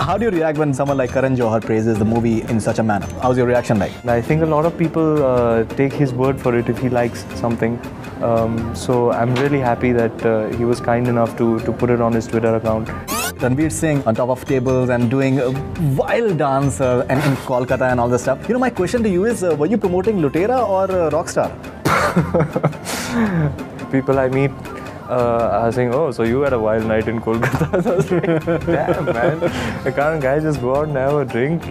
How do you react when someone like Karan Johar praises the movie in such a manner? How's your reaction like? I think a lot of people take his word for it if he likes something. So I'm really happy that he was kind enough to put it on his Twitter account. Ranveer Singh on top of tables and doing a wild dance and in Kolkata and all this stuff. My question to you is, were you promoting Lootera or Rockstar? People I meet are saying, oh, so you had a wild night in Kolkata. So I was like, damn, man. Can't guys just go out and have a drink,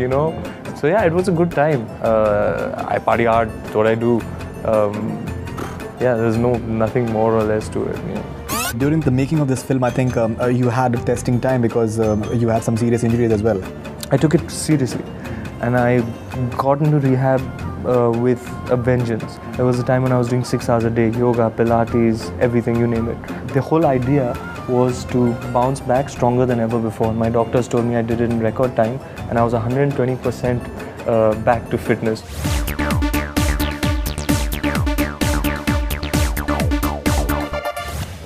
So yeah, it was a good time. I party hard, that's what I do. Yeah, there's nothing more or less to it. During the making of this film, I think you had testing time because you had some serious injuries as well. I took it seriously and I got into rehab with a vengeance. There was a time when I was doing 6 hours a day, yoga, Pilates, everything, you name it. The whole idea was to bounce back stronger than ever before. My doctors told me I did it in record time and I was 120% back to fitness.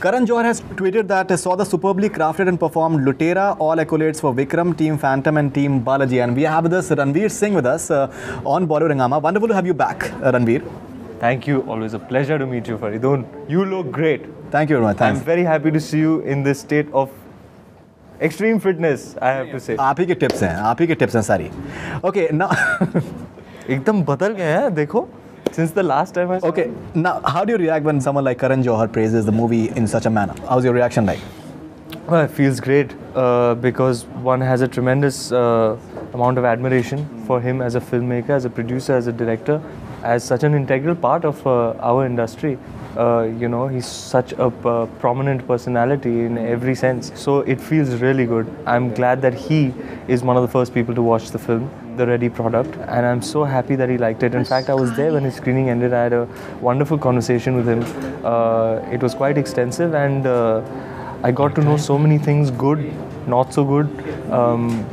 Karan Johar has tweeted that saw the superbly crafted and performed Lootera, all accolades for Vikram, Team Phantom and Team Balaji. And we have with us Ranveer Singh with us on Bollywood Hangama. Wonderful to have you back, Ranveer. Thank you. Always a pleasure to meet you, Faridun. You look great. Thank you very much. Thanks. I'm very happy to see you in this state of extreme fitness, I have to say. आप ही के tips हैं सारी. Okay, now एकदम बदल गए हैं, देखो. Since the last time I saw Okay, now how do you react when someone like Karan Johar praises the movie in such a manner? How's your reaction like? Well, it feels great because one has a tremendous amount of admiration for him as a filmmaker, as a producer, as a director, as such an integral part of our industry. He's such a prominent personality in every sense. So it feels really good. I'm glad that he is one of the first people to watch the film, the ready product, and I'm so happy that he liked it. In fact, I was there when his screening ended. I had a wonderful conversation with him. It was quite extensive and I got to know so many things, good, not so good.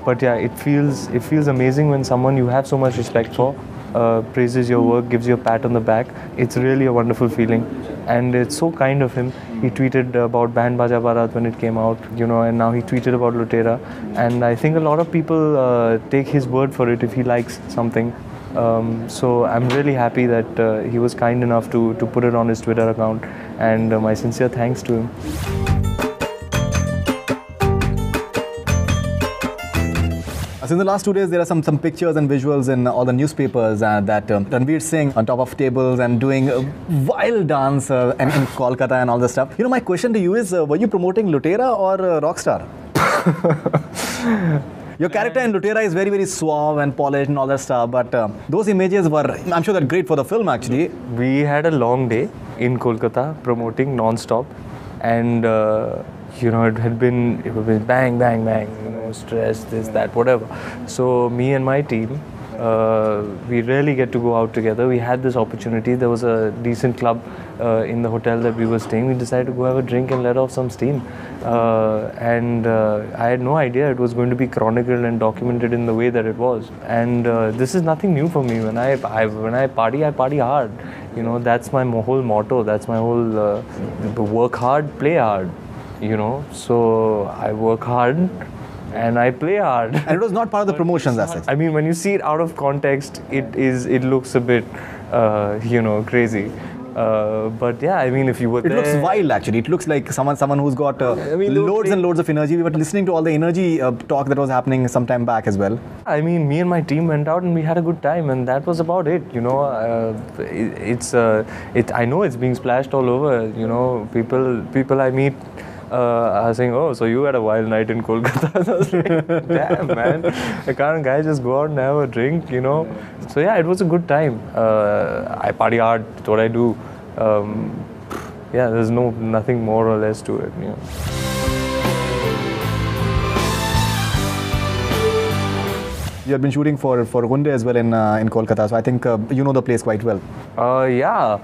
But yeah, it feels amazing when someone you have so much respect for praises your work, gives you a pat on the back. It's really a wonderful feeling. And it's so kind of him. He tweeted about Band Baja Barat when it came out, and now he tweeted about Lootera. And I think a lot of people take his word for it if he likes something. So I'm really happy that he was kind enough to put it on his Twitter account. And my sincere thanks to him. So in the last 2 days, there are some pictures and visuals in all the newspapers that Ranveer Singh on top of tables and doing a wild dance and in Kolkata and all this stuff. My question to you is, were you promoting Lootera or Rockstar? Your character in Lootera is very, very suave and polished and all that stuff, but those images were, I'm sure, that great for the film actually. We had a long day in Kolkata promoting non-stop and it had been bang, bang, bang, stress, this, that, whatever. So me and my team, we rarely get to go out together. We had this opportunity. There was a decent club in the hotel that we were staying. We decided to go have a drink and let off some steam. And I had no idea it was going to be chronicled and documented in the way that it was. And this is nothing new for me. When I party hard. That's my whole motto. That's my whole work hard, play hard. So I work hard and I play hard. And it was not part of the promotions as such. I mean, when you see it out of context, it looks a bit, crazy. But yeah, I mean, if you were there... It looks wild actually. It looks like someone who's got loads and loads of energy. We were listening to all the energy talk that was happening some time back as well. I mean, me and my team went out and we had a good time and that was about it, I know it's being splashed all over, people I meet are saying, oh, so you had a wild night in Kolkata. So I was like, damn, man. Can't guys just go out and have a drink, So yeah, it was a good time. I party hard, that's what I do. Yeah, there's nothing more or less to it, You have been shooting for Gunde as well in Kolkata, so I think you know the place quite well. Yeah.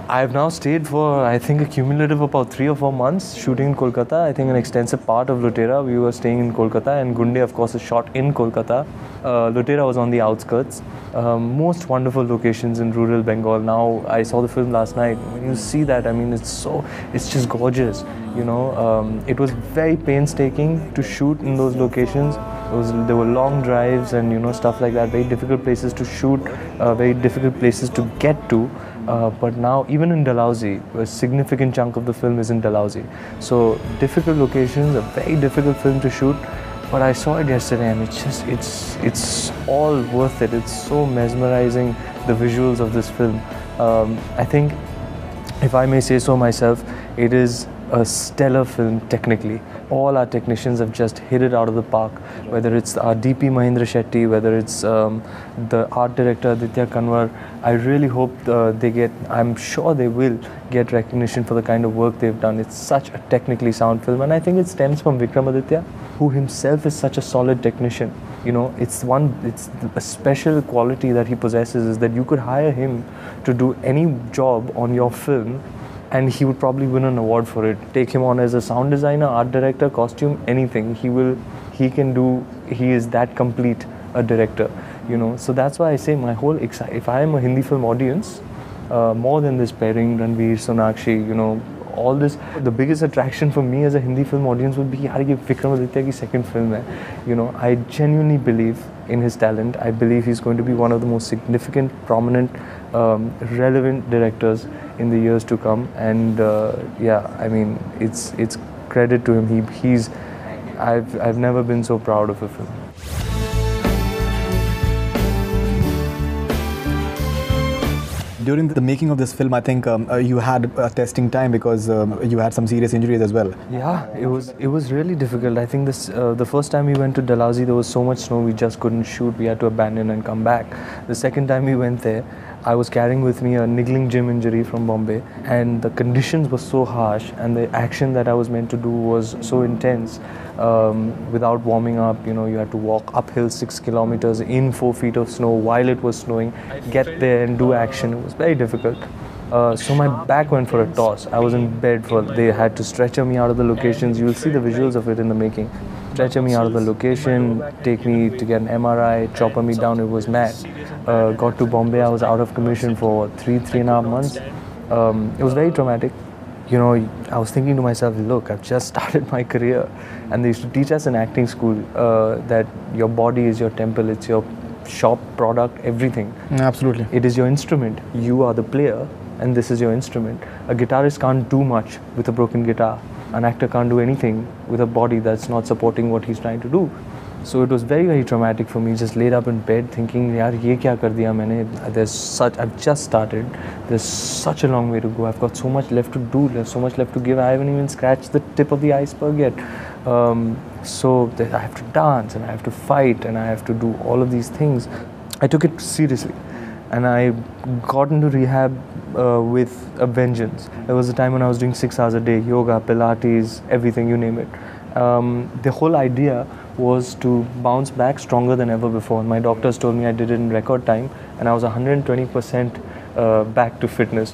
I've now stayed for, I think, a cumulative about 3 or 4 months shooting in Kolkata. I think an extensive part of Lootera, we were staying in Kolkata, and Gunde, of course, is shot in Kolkata. Lootera was on the outskirts. Most wonderful locations in rural Bengal. Now, I saw the film last night. When you see that, I mean, it's just gorgeous. You know, it was very painstaking to shoot in those locations. There were long drives and, you know, stuff like that. Very difficult places to shoot, very difficult places to get to. But now, even in Dalhousie, a significant chunk of the film is in Dalhousie. So difficult locations, a very difficult film to shoot. But I saw it yesterday, and it's all worth it. It's so mesmerizing, the visuals of this film. I think, if I may say so myself, it is a stellar film technically. All our technicians have just hit it out of the park, whether it's our DP Mahindra Shetty, whether it's the art director Aditya Kanwar. I really hope I'm sure they will get recognition for the kind of work they've done. It's such a technically sound film, and I think it stems from Vikramaditya, who himself is such a solid technician. You know, it's a special quality that he possesses, is that you could hire him to do any job on your film and he would probably win an award for it. Take him on as a sound designer, art director, costume, anything. He is that complete a director, you know. So that's why I say if I am a Hindi film audience, more than this pairing, Ranveer, Sonakshi, you know, all this, the biggest attraction for me as a Hindi film audience would be, yaar, ye Vikramaditya ki second film hai. You know, I genuinely believe in his talent. I believe he's going to be one of the most significant, prominent, relevant directors in the years to come. And yeah, I mean, it's credit to him. I've never been so proud of a film. During the making of this film, I think you had a testing time because you had some serious injuries as well. Yeah, it was really difficult. I think the first time we went to Dalhousie, there was so much snow we just couldn't shoot. We had to abandon and come back. The second time we went there, I was carrying with me a niggling gym injury from Bombay, and the conditions were so harsh, and the action that I was meant to do was so intense. Without warming up, you know, you had to walk uphill 6 kilometers in 4 feet of snow while it was snowing, get there and do action. It was very difficult. So my back went for a toss. I was in bed they had to stretcher me out of the locations. You'll see the visuals of it in the making. Stretcher me out of the location, take me to get an MRI, chopper me down. It was mad. Got to Bombay, I was out of commission for 3.5 months. It was very traumatic. You know, I was thinking to myself, look, I've just started my career, and they used to teach us in acting school that your body is your temple, it's your shop product, everything. Absolutely. It is your instrument. You are the player, and this is your instrument. A guitarist can't do much with a broken guitar. An actor can't do anything with a body that's not supporting what he's trying to do. So it was very, very traumatic for me. Just laid up in bed thinking, yaar, ye kya kar diya maine? I've just started. There's such a long way to go. I've got so much left to do. There's so much left to give. I haven't even scratched the tip of the iceberg yet. So I have to dance, and I have to fight, and I have to do all of these things. I took it seriously, and I got into rehab with a vengeance. There was a time when I was doing 6 hours a day, yoga, Pilates, everything, you name it. The whole idea was to bounce back stronger than ever before. And my doctors told me I did it in record time, and I was 120% back to fitness.